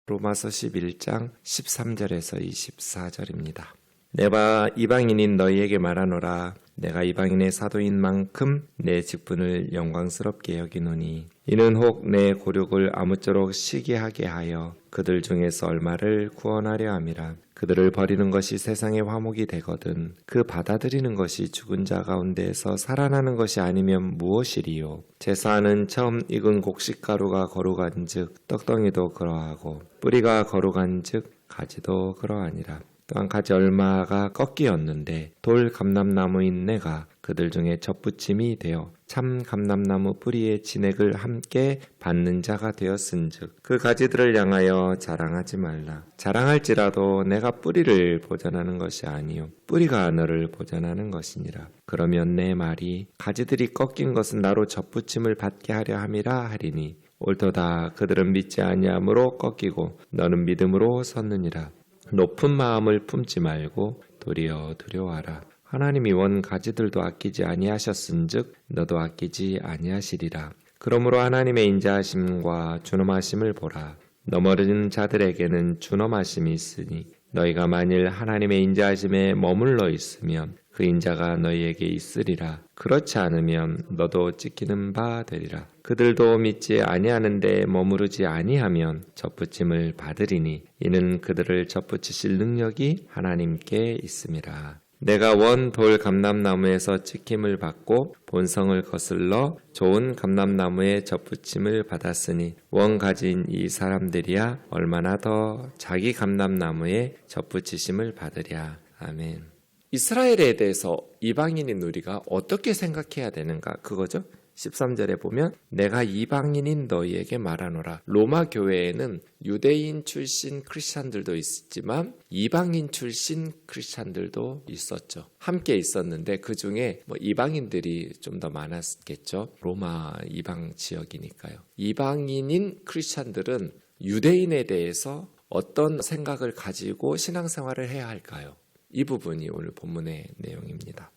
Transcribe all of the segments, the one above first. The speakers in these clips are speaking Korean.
로마서 11장 13절에서 24절입니다. 내가 이방인인 너희에게 말하노라. 내가 이방인의 사도인 만큼 내 직분을 영광스럽게 여기노니 이는 혹 내 고륙을 아무쪼록 시기하게 하여 그들 중에서 얼마를 구원하려 함이라. 그들을 버리는 것이 세상의 화목이 되거든 그 받아들이는 것이 죽은 자 가운데에서 살아나는 것이 아니면 무엇이리요. 제사하는 처음 익은 곡식가루가 거룩한즉 떡덩이도 그러하고 뿌리가 거룩한즉 가지도 그러하니라. 또한 가지 얼마가 꺾이었는데 돌 감람나무인 내가 그들 중에 젖붙임이 되어 참 감람나무 뿌리의 진액을 함께 받는 자가 되었은즉 그 가지들을 향하여 자랑하지 말라. 자랑할지라도 내가 뿌리를 보전하는 것이 아니요 뿌리가 너를 보전하는 것이니라. 그러면 내 말이 가지들이 꺾인 것은 나로 젖붙임을 받게 하려 함이라 하리니 옳도다. 그들은 믿지 아니함으로 꺾이고 너는 믿음으로 섰느니라. 높은 마음을 품지 말고 도리어 두려워하라. 하나님이 원 가지들도 아끼지 아니하셨은즉 너도 아끼지 아니하시리라. 그러므로 하나님의 인자하심과 준엄하심을 보라. 넘어진 자들에게는 준엄하심이 있으니 너희가 만일 하나님의 인자하심에 머물러 있으면 그 인자가 너희에게 있으리라. 그렇지 않으면 너도 찢기는 바 되리라. 그들도 믿지 아니하는데 머무르지 아니하면 젖붙임을 받으리니 이는 그들을 젖붙이실 능력이 하나님께 있음이라. 내가 원 돌 감람나무에서 찍힘을 받고 본성을 거슬러 좋은 감람나무에 젖붙임을 받았으니 원 가진 이 사람들이야 얼마나 더 자기 감람나무에 젖붙이심을 받으랴. 아멘. 이스라엘에 대해서 이방인인 우리가 어떻게 생각해야 되는가 그거죠. 13절에 보면 내가 이방인인 너희에게 말하노라. 로마 교회에는 유대인 출신 크리스찬들도 있었지만 이방인 출신 크리스찬들도 있었죠. 함께 있었는데 그 중에 이방인들이 좀 더 많았겠죠. 로마 이방 지역이니까요. 이방인인 크리스찬들은 유대인에 대해서 어떤 생각을 가지고 신앙생활을 해야 할까요? 이 부분이 오늘 본문의 내용입니다.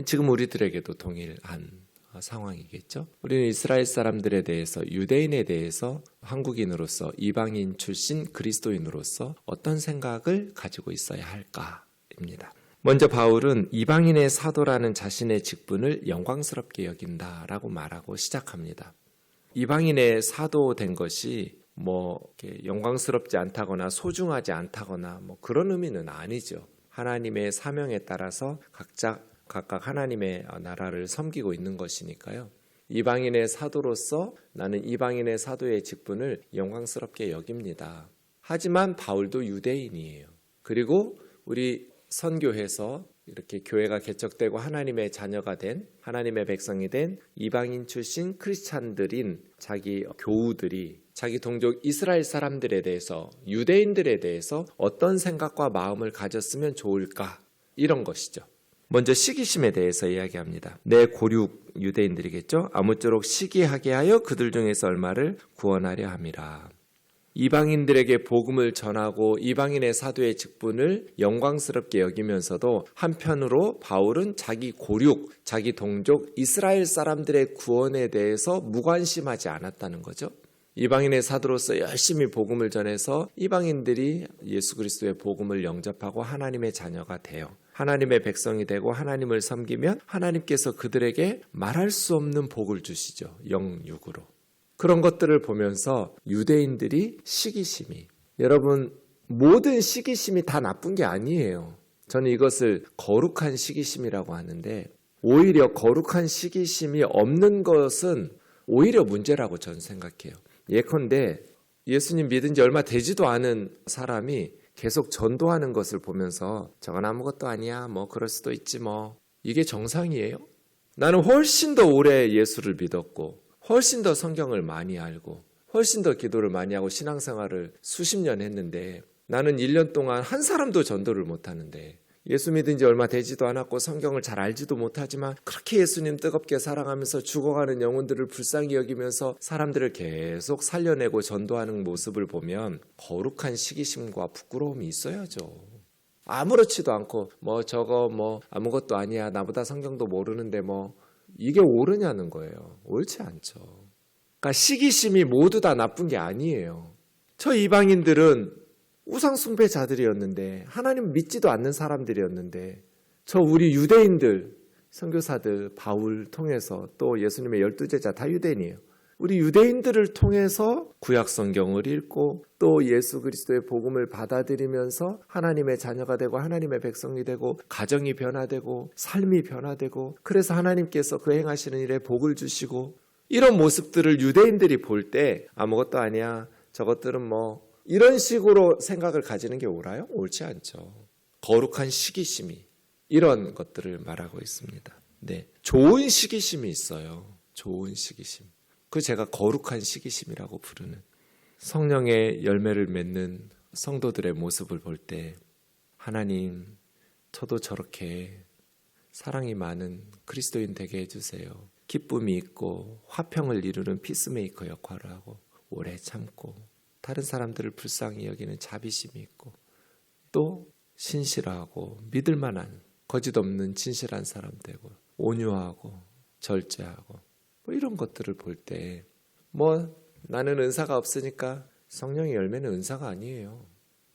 지금 우리들에게도 동일한 상황이겠죠. 우리는 이스라엘 사람들에 대해서 유대인에 대해서 한국인으로서 이방인 출신 그리스도인으로서 어떤 생각을 가지고 있어야 할까입니다. 먼저 바울은 이방인의 사도라는 자신의 직분을 영광스럽게 여긴다라고 말하고 시작합니다. 이방인의 사도 된 것이 이렇게 영광스럽지 않다거나 소중하지 않다거나 그런 의미는 아니죠. 하나님의 사명에 따라서 각각 하나님의 나라를 섬기고 있는 것이니까요. 이방인의 사도로서 나는 이방인의 사도의 직분을 영광스럽게 여깁니다. 하지만 바울도 유대인이에요. 그리고 우리 선교해서 이렇게 교회가 개척되고 하나님의 자녀가 된 하나님의 백성이 된 이방인 출신 크리스찬들인 자기 교우들이 자기 동족 이스라엘 사람들에 대해서 유대인들에 대해서 어떤 생각과 마음을 가졌으면 좋을까 이런 것이죠. 먼저 시기심에 대해서 이야기합니다. 내 고륙 유대인들이겠죠. 아무쪼록 시기하게 하여 그들 중에서 얼마를 구원하려 함이라. 이방인들에게 복음을 전하고 이방인의 사도의 직분을 영광스럽게 여기면서도 한편으로 바울은 자기 고륙, 자기 동족 이스라엘 사람들의 구원에 대해서 무관심하지 않았다는 거죠. 이방인의 사도로서 열심히 복음을 전해서 이방인들이 예수 그리스도의 복음을 영접하고 하나님의 자녀가 되어 하나님의 백성이 되고 하나님을 섬기면 하나님께서 그들에게 말할 수 없는 복을 주시죠. 영육으로. 그런 것들을 보면서 유대인들이 시기심이, 여러분 모든 시기심이 다 나쁜 게 아니에요. 저는 이것을 거룩한 시기심이라고 하는데 오히려 거룩한 시기심이 없는 것은 오히려 문제라고 저는 생각해요. 예컨대 예수님 믿은 지 얼마 되지도 않은 사람이 계속 전도하는 것을 보면서 저건 아무것도 아니야, 그럴 수도 있지 이게 정상이에요? 나는 훨씬 더 오래 예수를 믿었고 훨씬 더 성경을 많이 알고 훨씬 더 기도를 많이 하고 신앙생활을 수십 년 했는데 나는 1년 동안 한 사람도 전도를 못하는데 예수 믿은 지 얼마 되지도 않았고 성경을 잘 알지도 못하지만 그렇게 예수님 뜨겁게 사랑하면서 죽어가는 영혼들을 불쌍히 여기면서 사람들을 계속 살려내고 전도하는 모습을 보면 거룩한 시기심과 부끄러움이 있어야죠. 아무렇지도 않고 저거 아무것도 아니야, 나보다 성경도 모르는데 이게 옳으냐는 거예요. 옳지 않죠. 그러니까 시기심이 모두 다 나쁜 게 아니에요. 저 이방인들은 우상숭배자들이었는데 하나님 믿지도 않는 사람들이었는데 저 우리 유대인들 선교사들 바울 통해서 또 예수님의 12제자 다 유대인이에요. 우리 유대인들을 통해서 구약 성경을 읽고 또 예수 그리스도의 복음을 받아들이면서 하나님의 자녀가 되고 하나님의 백성이 되고 가정이 변화되고 삶이 변화되고 그래서 하나님께서 그 행하시는 일에 복을 주시고 이런 모습들을 유대인들이 볼 때 아무것도 아니야. 저것들은 뭐 이런 식으로 생각을 가지는 게 옳아요? 옳지 않죠. 거룩한 시기심이 이런 것들을 말하고 있습니다. 네, 좋은 시기심이 있어요. 좋은 시기심. 그 제가 거룩한 시기심이라고 부르는 성령의 열매를 맺는 성도들의 모습을 볼 때 하나님, 저도 저렇게 사랑이 많은 그리스도인 되게 해주세요. 기쁨이 있고 화평을 이루는 피스메이커 역할을 하고 오래 참고 다른 사람들을 불쌍히 여기는 자비심이 있고 또 신실하고 믿을 만한 거짓 없는 진실한 사람 되고 온유하고 절제하고 뭐 이런 것들을 볼 때 뭐 나는 은사가 없으니까 성령의 열매는 은사가 아니에요.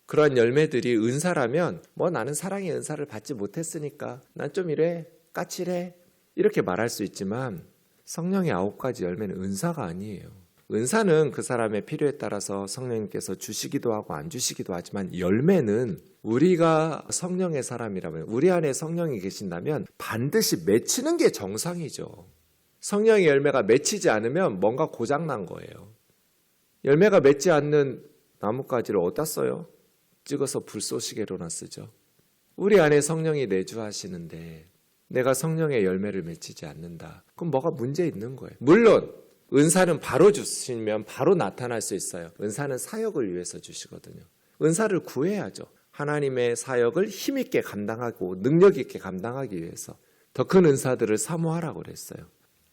그러한 열매들이 은사라면 뭐 나는 사랑의 은사를 받지 못했으니까 난 좀 이래 까칠해 이렇게 말할 수 있지만 성령의 9가지 열매는 은사가 아니에요. 은사는 그 사람의 필요에 따라서 성령님께서 주시기도 하고 안 주시기도 하지만 열매는 우리가 성령의 사람이라면 우리 안에 성령이 계신다면 반드시 맺히는 게 정상이죠. 성령의 열매가 맺히지 않으면 뭔가 고장난 거예요. 열매가 맺지 않는 나뭇가지를 어디다 써요? 찍어서 불쏘시개로나 쓰죠. 우리 안에 성령이 내주하시는데 내가 성령의 열매를 맺히지 않는다. 그럼 뭐가 문제 있는 거예요. 물론 은사는 바로 주시면 바로 나타날 수 있어요. 은사는 사역을 위해서 주시거든요. 은사를 구해야죠. 하나님의 사역을 힘있게 감당하고 능력 있게 감당하기 위해서 더 큰 은사들을 사모하라고 그랬어요.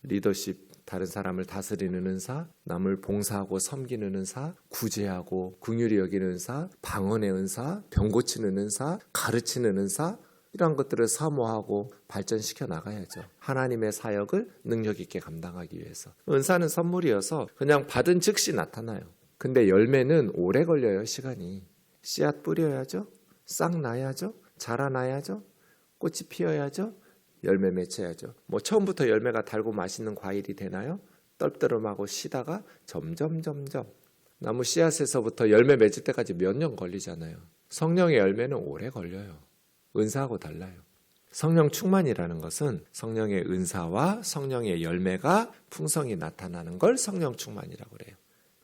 리더십, 다른 사람을 다스리는 은사, 남을 봉사하고 섬기는 은사, 구제하고 긍휼히 여기는 은사, 방언의 은사, 병 고치는 은사, 가르치는 은사 이런 것들을 사모하고 발전시켜 나가야죠. 하나님의 사역을 능력 있게 감당하기 위해서. 은사는 선물이어서 그냥 받은 즉시 나타나요. 근데 열매는 오래 걸려요. 시간이. 씨앗 뿌려야죠. 싹 나야죠. 자라나야죠. 꽃이 피어야죠. 열매 맺혀야죠. 뭐 처음부터 열매가 달고 맛있는 과일이 되나요? 떨떠름하고 시다가 점점 나무 씨앗에서부터 열매 맺을 때까지 몇 년 걸리잖아요. 성령의 열매는 오래 걸려요. 은사하고 달라요. 성령 충만이라는 것은 성령의 은사와 성령의 열매가 풍성히 나타나는 걸 성령 충만이라고 그래요.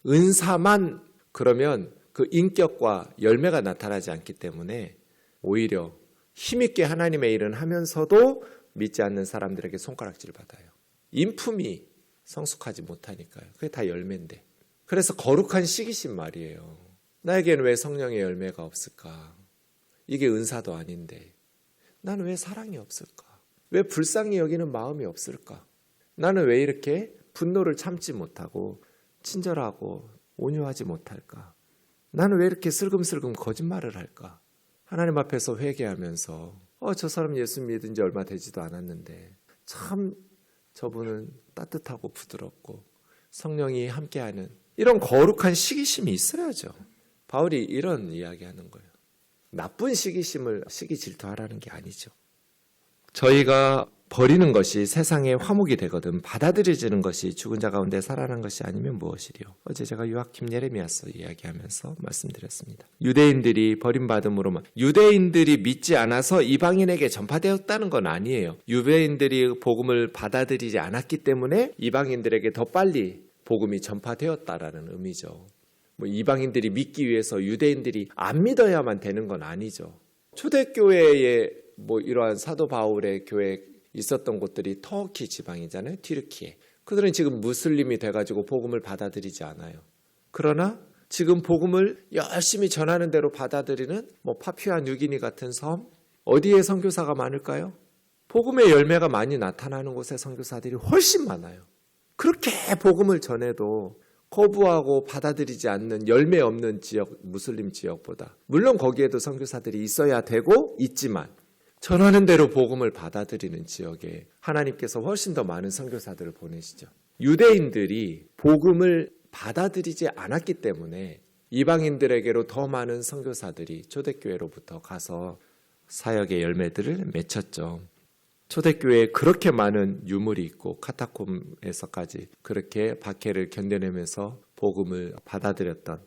은사만 그러면 그 인격과 열매가 나타나지 않기 때문에 오히려 힘있게 하나님의 일은 하면서도 믿지 않는 사람들에게 손가락질 받아요. 인품이 성숙하지 못하니까요. 그게 다 열매인데. 그래서 거룩한 시기심 말이에요. 나에게는 왜 성령의 열매가 없을까? 이게 은사도 아닌데 나는 왜 사랑이 없을까? 왜 불쌍히 여기는 마음이 없을까? 나는 왜 이렇게 분노를 참지 못하고 친절하고 온유하지 못할까? 나는 왜 이렇게 슬금슬금 거짓말을 할까? 하나님 앞에서 회개하면서 저 사람 예수 믿은 지 얼마 되지도 않았는데 참 저분은 따뜻하고 부드럽고 성령이 함께하는 이런 거룩한 시기심이 있어야죠. 바울이 이런 이야기하는 거예요. 나쁜 시기심을 시기 질투하라는 게 아니죠. 저희가 버리는 것이 세상의 화목이 되거든 받아들여지는 것이 죽은 자 가운데 살아난 것이 아니면 무엇이리요. 어제 제가 요아킴 예레미야서 이야기하면서 말씀드렸습니다. 유대인들이 버림받음으로만 유대인들이 믿지 않아서 이방인에게 전파되었다는 건 아니에요. 유대인들이 복음을 받아들이지 않았기 때문에 이방인들에게 더 빨리 복음이 전파되었다라는 의미죠. 뭐 이방인들이 믿기 위해서 유대인들이 안 믿어야만 되는 건 아니죠. 초대교회에 뭐 이러한 사도 바울의 교회 있었던 곳들이 터키 지방이잖아요. 튀르키예. 그들은 지금 무슬림이 돼가지고 복음을 받아들이지 않아요. 그러나 지금 복음을 열심히 전하는 대로 받아들이는 뭐 파푸아 뉴기니 같은 섬 어디에 선교사가 많을까요? 복음의 열매가 많이 나타나는 곳에 선교사들이 훨씬 많아요. 그렇게 복음을 전해도 거부하고 받아들이지 않는 열매 없는 지역, 무슬림 지역보다 물론 거기에도 선교사들이 있어야 되고 있지만 전하는 대로 복음을 받아들이는 지역에 하나님께서 훨씬 더 많은 선교사들을 보내시죠. 유대인들이 복음을 받아들이지 않았기 때문에 이방인들에게로 더 많은 선교사들이 초대교회로부터 가서 사역의 열매들을 맺혔죠. 초대교회에 그렇게 많은 유물이 있고 카타콤에서까지 그렇게 박해를 견뎌내면서 복음을 받아들였던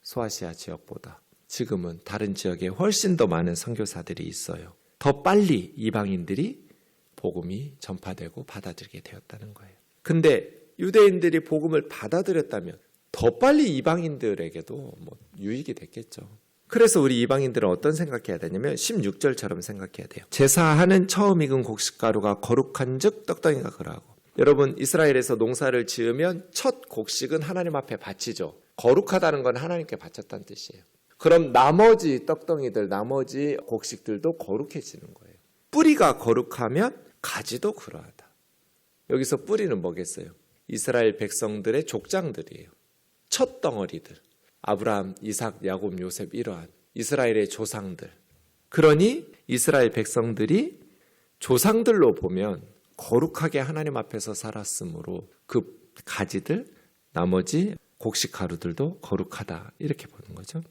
소아시아 지역보다 지금은 다른 지역에 훨씬 더 많은 선교사들이 있어요. 더 빨리 이방인들이 복음이 전파되고 받아들이게 되었다는 거예요. 근데 유대인들이 복음을 받아들였다면 더 빨리 이방인들에게도 유익이 됐겠죠. 그래서 우리 이방인들은 어떤 생각해야 되냐면 16절처럼 생각해야 돼요. 제사하는 처음 익은 곡식가루가 거룩한 즉 떡덩이가 그러하고. 여러분, 이스라엘에서 농사를 지으면 첫 곡식은 하나님 앞에 바치죠. 거룩하다는 건 하나님께 바쳤다는 뜻이에요. 그럼 나머지 떡덩이들, 나머지 곡식들도 거룩해지는 거예요. 뿌리가 거룩하면 가지도 그러하다. 여기서 뿌리는 뭐겠어요? 이스라엘 백성들의 족장들이에요. 첫 덩어리들. 아브라함, 이삭, 야곱, 요셉 이러한 이스라엘의 조상들. 그러니 이스라엘 백성들이 조상들로 보면 거룩하게 하나님 앞에서 살았으므로 그 가지들, 나머지 곡식 가루들도 거룩하다 이렇게 보는 거죠.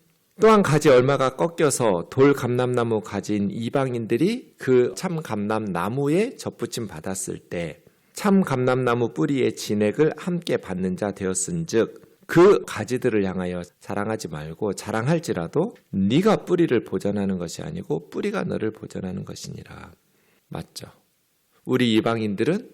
또한 가지 얼마가 꺾여서 돌 감람나무 가지인 이방인들이 그 참 감람나무에 접붙임 받았을 때 참 감람나무 뿌리의 진액을 함께 받는 자 되었은즉 그 가지들을 향하여 자랑하지 말고 자랑할지라도 네가 뿌리를 보전하는 것이 아니고 뿌리가 너를 보전하는 것이니라. 맞죠? 우리 이방인들은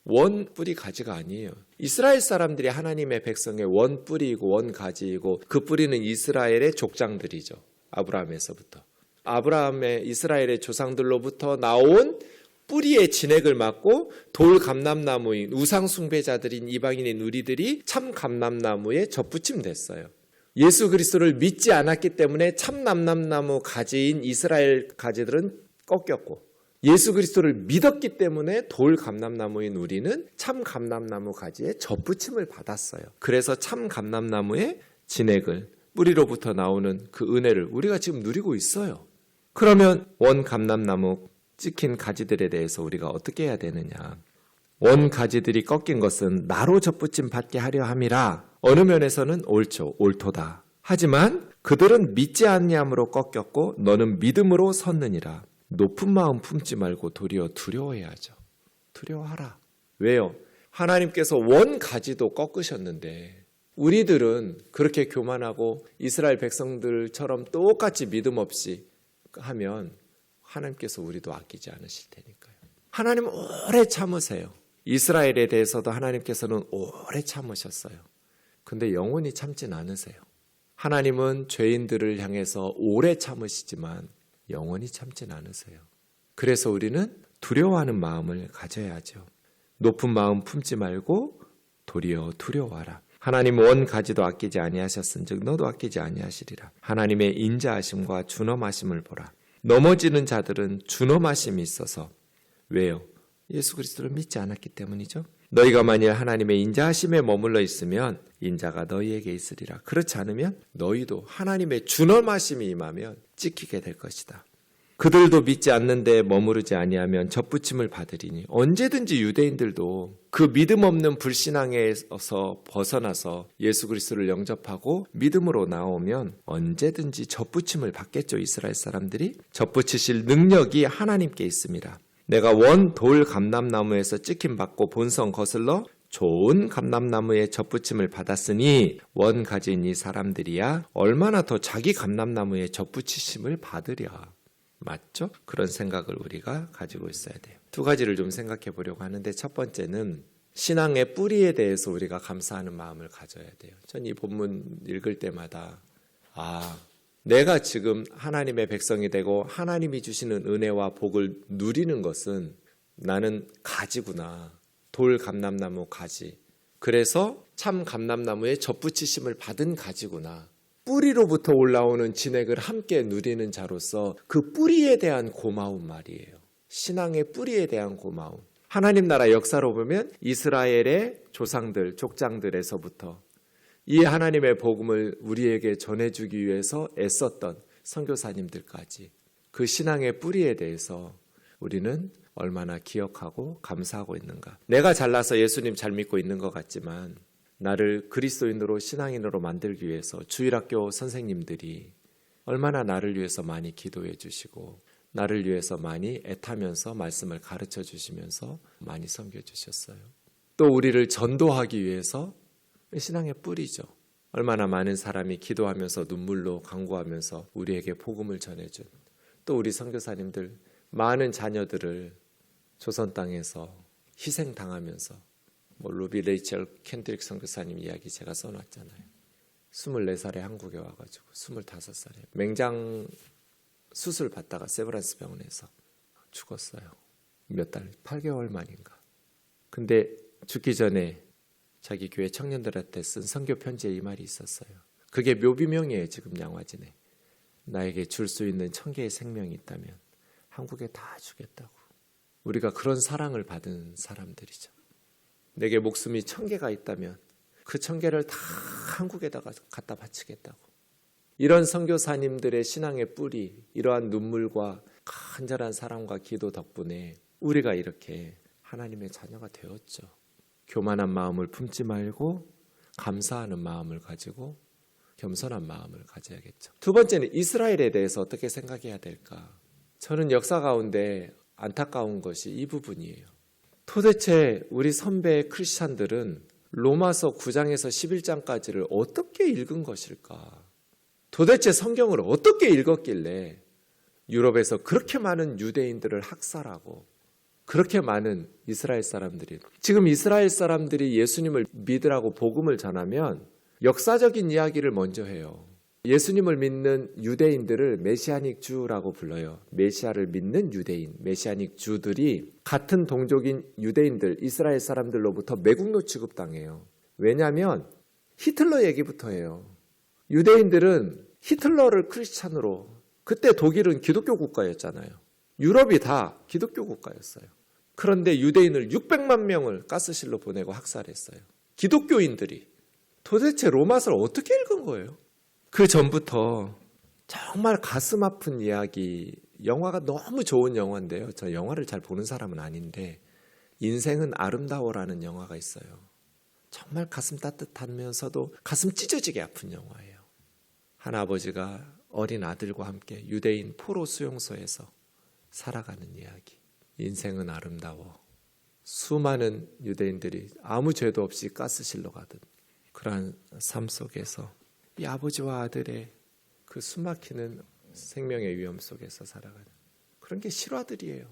원 뿌리 가지가 아니에요. 이스라엘 사람들이 하나님의 백성의 원 뿌리이고 원 가지이고 그 뿌리는 이스라엘의 족장들이죠. 아브라함에서부터. 아브라함의 이스라엘의 조상들로부터 나온 뿌리의 진액을 맞고 돌 감람나무인 우상 숭배자들인 이방인인 우리들이 참 감람나무에 접붙임됐어요. 예수 그리스도를 믿지 않았기 때문에 참 감람나무 가지인 이스라엘 가지들은 꺾였고 예수 그리스도를 믿었기 때문에 돌 감람나무인 우리는 참 감람나무 가지에 접붙임을 받았어요. 그래서 참 감람나무의 진액을 뿌리로부터 나오는 그 은혜를 우리가 지금 누리고 있어요. 그러면 원 감람나무 찍힌 가지들에 대해서 우리가 어떻게 해야 되느냐. 원 가지들이 꺾인 것은 나로 접붙임 받게 하려 함이라. 어느 면에서는 옳죠. 옳도다. 하지만 그들은 믿지 아니함으로 꺾였고 너는 믿음으로 섰느니라. 높은 마음 품지 말고 도리어 두려워해야죠. 두려워하라. 왜요? 하나님께서 원 가지도 꺾으셨는데 우리들은 그렇게 교만하고 이스라엘 백성들처럼 똑같이 믿음 없이 하면 하나님께서 우리도 아끼지 않으실 테니까요. 하나님 오래 참으세요. 이스라엘에 대해서도 하나님께서는 오래 참으셨어요. 근데 영원히 참진 않으세요. 하나님은 죄인들을 향해서 오래 참으시지만 영원히 참진 않으세요. 그래서 우리는 두려워하는 마음을 가져야죠. 높은 마음 품지 말고 도리어 두려워하라. 하나님 원 가지도 아끼지 아니하셨은즉 너도 아끼지 아니하시리라. 하나님의 인자하심과 준엄하심을 보라. 넘어지는 자들은 준엄하심이 있어서 왜요? 예수 그리스도를 믿지 않았기 때문이죠. 너희가 만일 하나님의 인자하심에 머물러 있으면 인자가 너희에게 있으리라. 그렇지 않으면 너희도 하나님의 준엄하심이 임하면 찍히게 될 것이다. 그들도 믿지 않는데 머무르지 아니하면 접붙임을 받으리니. 언제든지 유대인들도 그 믿음 없는 불신앙에서 벗어나서 예수 그리스도를 영접하고 믿음으로 나오면 언제든지 접붙임을 받겠죠. 이스라엘 사람들이. 접붙이실 능력이 하나님께 있습니다. 내가 원 돌 감람나무에서 찍힘 받고 본성 거슬러 좋은 감람나무에 접붙임을 받았으니 원 가진 이 사람들이야 얼마나 더 자기 감람나무에 접붙이심을 받으랴. 맞죠? 그런 생각을 우리가 가지고 있어야 돼요. 두 가지를 좀 생각해 보려고 하는데 첫 번째는 신앙의 뿌리에 대해서 우리가 감사하는 마음을 가져야 돼요. 전 이 본문 읽을 때마다 내가 지금 하나님의 백성이 되고 하나님이 주시는 은혜와 복을 누리는 것은 나는 가지구나. 돌 감람나무 가지. 그래서 참 감람나무에 접붙이심을 받은 가지구나. 뿌리로부터 올라오는 진액을 함께 누리는 자로서 그 뿌리에 대한 고마움 말이에요. 신앙의 뿌리에 대한 고마움. 하나님 나라 역사로 보면 이스라엘의 조상들, 족장들에서부터 이 하나님의 복음을 우리에게 전해주기 위해서 애썼던 선교사님들까지 그 신앙의 뿌리에 대해서 우리는 얼마나 기억하고 감사하고 있는가. 내가 잘나서 예수님 잘 믿고 있는 것 같지만 나를 그리스도인으로 신앙인으로 만들기 위해서 주일학교 선생님들이 얼마나 나를 위해서 많이 기도해 주시고 나를 위해서 많이 애타면서 말씀을 가르쳐 주시면서 많이 섬겨 주셨어요. 또 우리를 전도하기 위해서 신앙의 뿌리죠. 얼마나 많은 사람이 기도하면서 눈물로 간구하면서 우리에게 복음을 전해준 또 우리 선교사님들 많은 자녀들을 조선 땅에서 희생당하면서 루비 레이첼 캔드릭 선교사님 이야기 제가 써놨잖아요. 24살에 한국에 와가지고 25살에 맹장 수술 받다가 세브란스 병원에서 죽었어요. 몇 달, 8개월 만인가. 근데 죽기 전에 자기 교회 청년들한테 쓴 선교 편지에 이 말이 있었어요. 그게 묘비명이에요. 지금 양화진에. 나에게 줄 수 있는 1000개의 생명이 있다면 한국에 다 주겠다고. 우리가 그런 사랑을 받은 사람들이죠. 내게 목숨이 1000개가 있다면 그 1000개를 다 한국에다가 갖다 바치겠다고. 이런 선교사님들의 신앙의 뿌리, 이러한 눈물과 간절한 사랑과 기도 덕분에 우리가 이렇게 하나님의 자녀가 되었죠. 교만한 마음을 품지 말고 감사하는 마음을 가지고 겸손한 마음을 가져야겠죠. 두 번째는 이스라엘에 대해서 어떻게 생각해야 될까? 저는 역사 가운데 안타까운 것이 이 부분이에요. 도대체 우리 선배 크리스찬들은 로마서 9장에서 11장까지를 어떻게 읽은 것일까? 도대체 성경을 어떻게 읽었길래 유럽에서 그렇게 많은 유대인들을 학살하고 그렇게 많은 이스라엘 사람들이 지금 이스라엘 사람들이 예수님을 믿으라고 복음을 전하면 역사적인 이야기를 먼저 해요. 예수님을 믿는 유대인들을 메시아닉 주라고 불러요. 메시아를 믿는 유대인, 메시아닉 주들이 같은 동족인 유대인들, 이스라엘 사람들로부터 매국노 취급당해요. 왜냐하면 히틀러 얘기부터 해요. 유대인들은 히틀러를 크리스찬으로, 그때 독일은 기독교 국가였잖아요. 유럽이 다 기독교 국가였어요. 그런데 유대인을 600만 명을 가스실로 보내고 학살했어요. 기독교인들이. 도대체 로마서를 어떻게 읽은 거예요? 그 전부터 정말 가슴 아픈 이야기, 영화가 너무 좋은 영화인데요. 저 영화를 잘 보는 사람은 아닌데 인생은 아름다워라는 영화가 있어요. 정말 가슴 따뜻하면서도 가슴 찢어지게 아픈 영화예요. 한 아버지가 어린 아들과 함께 유대인 포로 수용소에서 살아가는 이야기. 인생은 아름다워. 수많은 유대인들이 아무 죄도 없이 가스실로 가듯 그러한 삶 속에서 이 아버지와 아들의 그 숨막히는 생명의 위험 속에서 살아가는 그런 게 실화들이에요.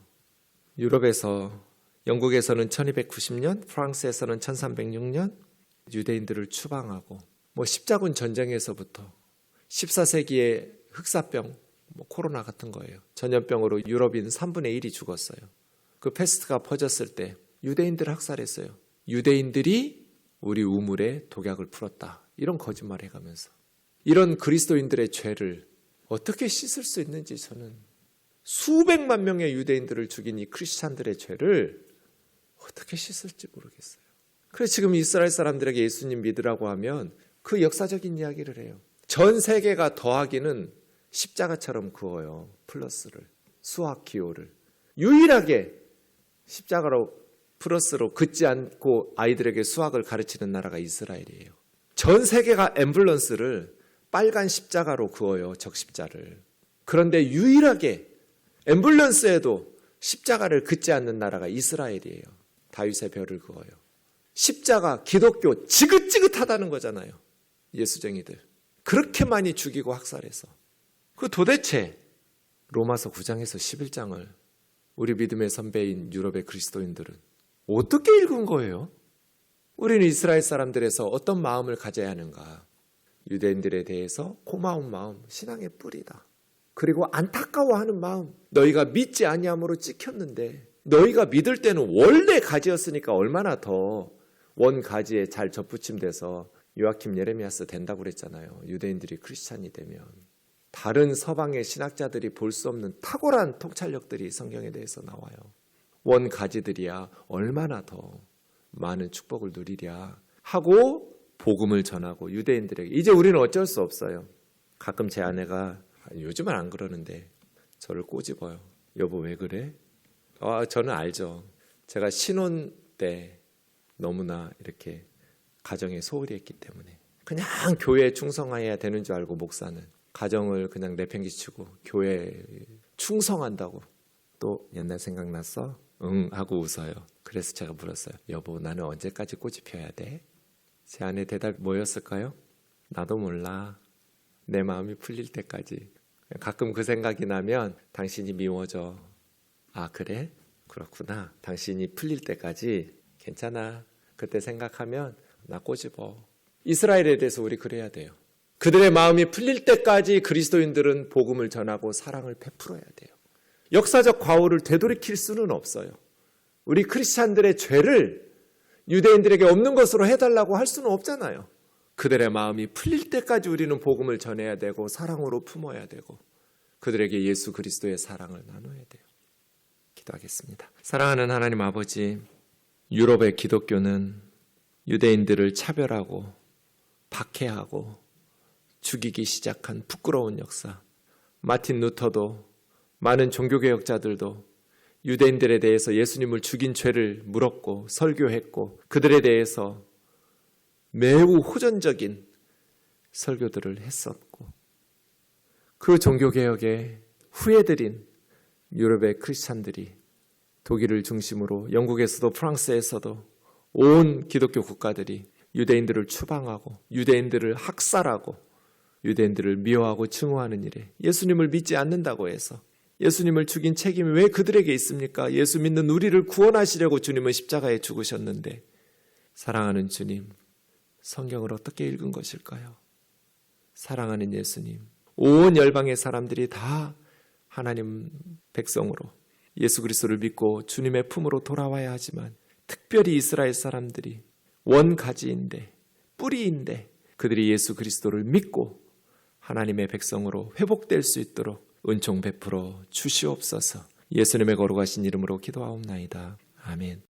유럽에서 영국에서는 1290년, 프랑스에서는 1306년 유대인들을 추방하고 십자군 전쟁에서부터 14세기의 흑사병, 코로나 같은 거예요. 전염병으로 유럽인 3분의 1이 죽었어요. 그 패스트가 퍼졌을 때 유대인들을 학살했어요. 유대인들이 우리 우물에 독약을 풀었다. 이런 거짓말을 해가면서 이런 그리스도인들의 죄를 어떻게 씻을 수 있는지 저는 수백만 명의 유대인들을 죽인 이 크리스찬들의 죄를 어떻게 씻을지 모르겠어요. 그래서 지금 이스라엘 사람들에게 예수님 믿으라고 하면 그 역사적인 이야기를 해요. 전 세계가 더하기는 십자가처럼 그어요. 플러스를, 수학 기호를. 유일하게 십자가로 플러스로 긋지 않고 아이들에게 수학을 가르치는 나라가 이스라엘이에요. 전 세계가 앰뷸런스를 빨간 십자가로 그어요. 적십자를. 그런데 유일하게 앰뷸런스에도 십자가를 긋지 않는 나라가 이스라엘이에요. 다윗의 별을 그어요. 십자가, 기독교 지긋지긋하다는 거잖아요. 예수쟁이들. 그렇게 많이 죽이고 학살해서. 그 도대체 로마서 9장에서 11장을 우리 믿음의 선배인 유럽의 그리스도인들은 어떻게 읽은 거예요? 우리는 이스라엘 사람들에서 어떤 마음을 가져야 하는가? 유대인들에 대해서 고마운 마음, 신앙의 뿌리다. 그리고 안타까워하는 마음. 너희가 믿지 아니함으로 찍혔는데 너희가 믿을 때는 원래 가지였으니까 얼마나 더 원가지에 잘 접붙임돼서 요아킴 예레미야스 된다고 그랬잖아요. 유대인들이 크리스찬이 되면. 다른 서방의 신학자들이 볼 수 없는 탁월한 통찰력들이 성경에 대해서 나와요. 원가지들이야 얼마나 더 많은 축복을 누리랴 하고 복음을 전하고 유대인들에게. 이제 우리는 어쩔 수 없어요. 가끔 제 아내가 요즘은 안 그러는데 저를 꼬집어요. 여보 왜 그래? 저는 알죠. 제가 신혼 때 너무나 이렇게 가정에 소홀히 했기 때문에. 그냥 교회에 충성해야 되는 줄 알고 목사는 가정을 그냥 내팽개치고 교회에 충성한다고. 또 옛날 생각났어? 응 하고 웃어요. 그래서 제가 물었어요. 여보, 나는 언제까지 꽃이 피어야 돼? 제 아내 대답이 뭐였을까요? 나도 몰라. 내 마음이 풀릴 때까지. 가끔 그 생각이 나면 당신이 미워져. 아 그래? 그렇구나. 당신이 풀릴 때까지 괜찮아. 그때 생각하면 나 꼬집어. 이스라엘에 대해서 우리 그래야 돼요. 그들의 마음이 풀릴 때까지 그리스도인들은 복음을 전하고 사랑을 베풀어야 돼요. 역사적 과오를 되돌이킬 수는 없어요. 우리 크리스찬들의 죄를 유대인들에게 없는 것으로 해달라고 할 수는 없잖아요. 그들의 마음이 풀릴 때까지 우리는 복음을 전해야 되고 사랑으로 품어야 되고 그들에게 예수 그리스도의 사랑을 나눠야 돼요. 기도하겠습니다. 사랑하는 하나님 아버지, 유럽의 기독교는 유대인들을 차별하고 박해하고 죽이기 시작한 부끄러운 역사. 마틴 루터도 많은 종교개혁자들도 유대인들에 대해서 예수님을 죽인 죄를 물었고 설교했고 그들에 대해서 매우 호전적인 설교들을 했었고 그 종교개혁에 후예들인 유럽의 크리스찬들이 독일을 중심으로 영국에서도 프랑스에서도 온 기독교 국가들이 유대인들을 추방하고 유대인들을 학살하고 유대인들을 미워하고 증오하는 일에 예수님을 믿지 않는다고 해서 예수님을 죽인 책임이 왜 그들에게 있습니까? 예수 믿는 우리를 구원하시려고 주님은 십자가에 죽으셨는데 사랑하는 주님, 성경을 어떻게 읽은 것일까요? 사랑하는 예수님, 온 열방의 사람들이 다 하나님 백성으로 예수 그리스도를 믿고 주님의 품으로 돌아와야 하지만 특별히 이스라엘 사람들이 원가지인데 뿌리인데 그들이 예수 그리스도를 믿고 하나님의 백성으로 회복될 수 있도록 은총 베풀어 주시옵소서. 예수님의 거룩하신 이름으로 기도하옵나이다. 아멘.